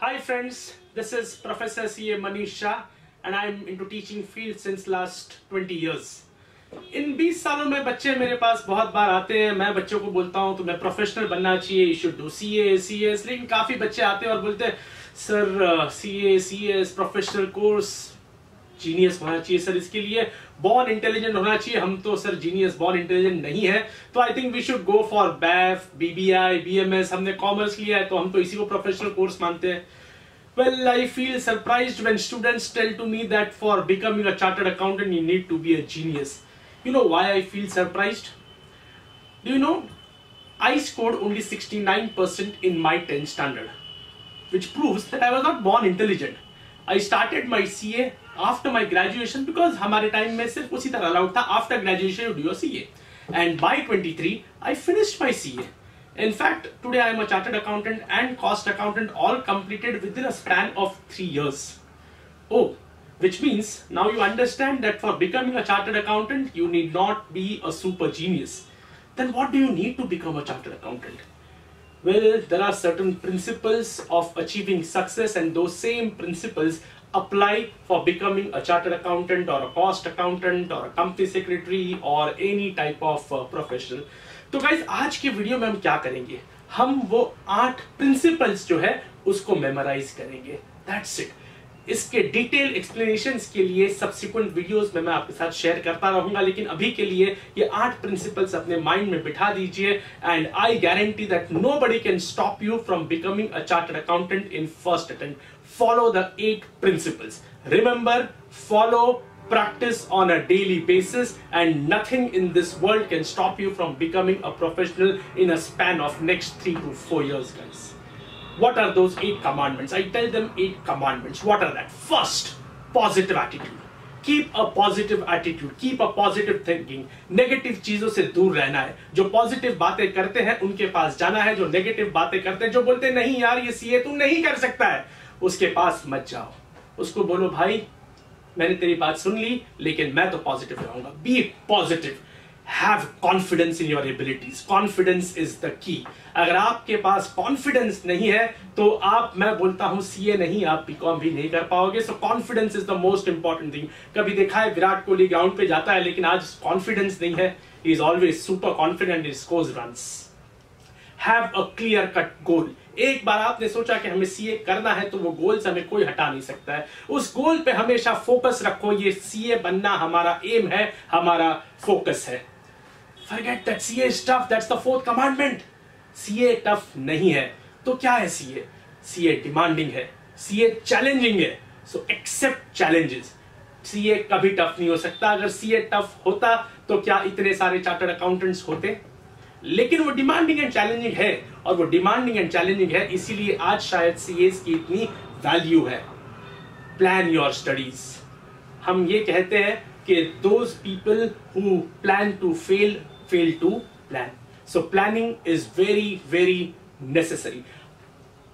Hi friends, this is Professor C.A. Manish Shah and I'm into teaching field since last 20 years. इन 20 सालों में बच्चे मेरे पास बहुत बार आते हैं, मैं बच्चों को बोलता हूँ तुम्हें प्रोफेशनल बनना चाहिए, you should do CA CS, लेकिन काफी बच्चे आते हैं और बोलते हैं sir CA CS professional course genius होना चाहिए सर, इसके लिए बॉर्न इंटेलिजेंट होना चाहिए, हम तो सर जीनियस बॉर्न इंटेलिजेंट नहीं है, तो I think we should go for BAF BBI BMS, हमने कॉमर्स लिया है तो हम तो इसी को प्रोफेशनल कोर्स मानते हैं. Well, I feel surprised when students tell to me that for becoming a chartered accountant you need to be a genius. You know why I feel surprised? Do you know, I scored only 69% in my 10th standard, which proves that I was not born intelligent. I started my CA after my graduation because हमारे time में सिर्फ उसी तरह allowed था, after graduation you do your CA. And by 23, I finished my CA. In fact, today I am a chartered accountant and cost accountant, all completed within a span of 3 years. Oh, which means now you understand that for becoming a chartered accountant, you need not be a super genius. Then what do you need to become a chartered accountant? Well, there are certain principles of achieving success, and those same principles apply for becoming a chartered accountant or a cost accountant or a company secretary or any type of professional. तो guys आज की video में हम क्या करेंगे, हम वो 8 principles जो है उसको मेमोराइज करेंगे. That's it. इसके डिटेल एक्सप्लेनेशंस के लिए सब्सिक्वेंट वीडियोस में मैं आपके साथ शेयर करता रहूंगा, लेकिन अभी के लिए ये 8 प्रिंसिपल्स अपने माइंड में बिठा दीजिए and I guarantee that nobody can stop you from becoming a chartered accountant in first attempt. Follow the 8 principles. Remember, follow, practice on a daily basis, and nothing in this world can stop you from becoming a professional in a span of next 3 to 4 years, guys. What are those 8 commandments? I tell them 8 commandments. What are that? First, positive attitude. Keep a positive attitude. Keep a positive thinking. Negative चीजों से दूर रहना है. जो positive बातें करते हैं उनके पास जाना है. जो negative बातें करते हैं, जो बोलते हैं नहीं यार ये सीए तू नहीं कर सकता है, उसके पास मत जाओ. उसको बोलो भाई मैंने तेरी बात सुन ली, लेकिन मैं तो पॉजिटिव रहूंगा. Be positive. Have confidence in your abilities. Confidence is the key. अगर आपके पास कॉन्फिडेंस नहीं है तो आप, मैं बोलता हूं सीए नहीं, आप बीकॉम भी नहीं कर पाओगे. सो confidence is the most important thing. कभी देखा है विराट कोहली ग्राउंड पे जाता है लेकिन आज कॉन्फिडेंस नहीं है. He is always super confident, he scores runs. Have a clear cut goal. एक बार आपने सोचा कि हमें सीए करना है तो वो गोल से हमें कोई हटा नहीं सकता है. उस गोल पे हमेशा फोकस रखो. ये सीए बनना हमारा एम है, हमारा फोकस है. Forget that CA is tough. That's the 4th commandment. CA tough नहीं है तो क्या है सीए? सीए डिमांडिंग है, सीए चैलेंजिंग है. So except challenges. सीए कभी टफ नहीं हो सकता. अगर सीए टफ होता तो क्या इतने सारे चार्टर्ड अकाउंटेंट्स होते? लेकिन वो डिमांडिंग एंड चैलेंजिंग है, और वो डिमांडिंग एंड चैलेंजिंग है इसीलिए आज शायद सीएस की इतनी वैल्यू है. Plan your studies. हम ये कहते हैं कि those people who plan to fail fail to plan. So planning is very very necessary.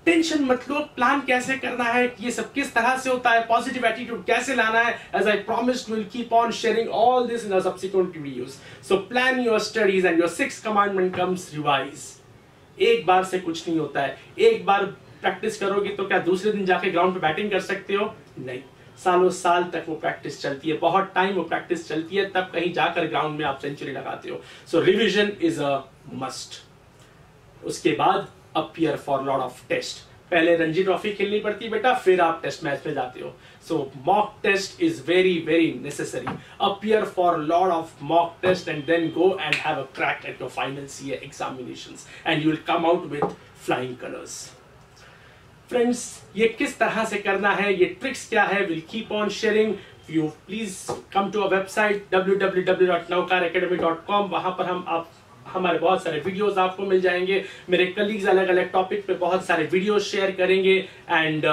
Tension मत लो, प्लान कैसे करना है, ये सब किस तरह से होता है, पॉजिटिव एटीट्यूड कैसे लाना है. As I promised will keep on sharing all this in subsequent videos. So plan your studies and your 6th commandment comes revise. एक बार से कुछ नहीं होता है. एक बार प्रैक्टिस करोगे तो क्या दूसरे दिन जाके ग्राउंड पे बैटिंग कर सकते हो? नहीं. सालों साल तक वो प्रैक्टिस चलती है, बहुत टाइम वो प्रैक्टिस चलती है, तब कहीं जाकर ग्राउंड में आप सेंचुरी लगाते हो. So revision is a must. उसके बाद appear for lot of test. पहले रणजी ट्रॉफी खेलनी पड़ती है बेटा, फिर आप टेस्ट मैच में जाते हो. So mock test is very very necessary. Appear for lot of mock test and then go and have a crack at your final CA examinations and you will come out with flying colours. Friends, ये किस तरह से करना है, ये tricks क्या है, will keep on sharing. You please come to our website www.naukaracademy.com. वहां पर हमारे बहुत सारे वीडियोस आपको मिल जाएंगे. मेरे कलीग्स अलग अलग टॉपिक पे बहुत सारे वीडियोस शेयर करेंगे. And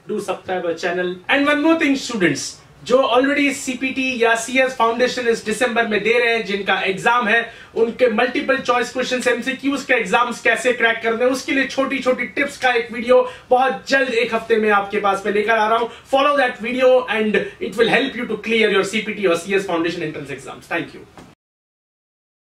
do subscribe our channel. And one more thing students, जो ऑलरेडी सीपीटी या सीएस फाउंडेशन इस दिसंबर में दे रहे हैं, जिनका एग्जाम है, उनके मल्टीपल चॉइस क्वेश्चंस एमसीक्यूज के एग्जाम्स कैसे क्रैक करने हैं, उसके लिए छोटी छोटी टिप्स का एक वीडियो बहुत जल्द एक हफ्ते में आपके पास में लेकर आ रहा हूं. Follow that video and it will help you to clear your CPT और CS foundation entrance exams. Thank you.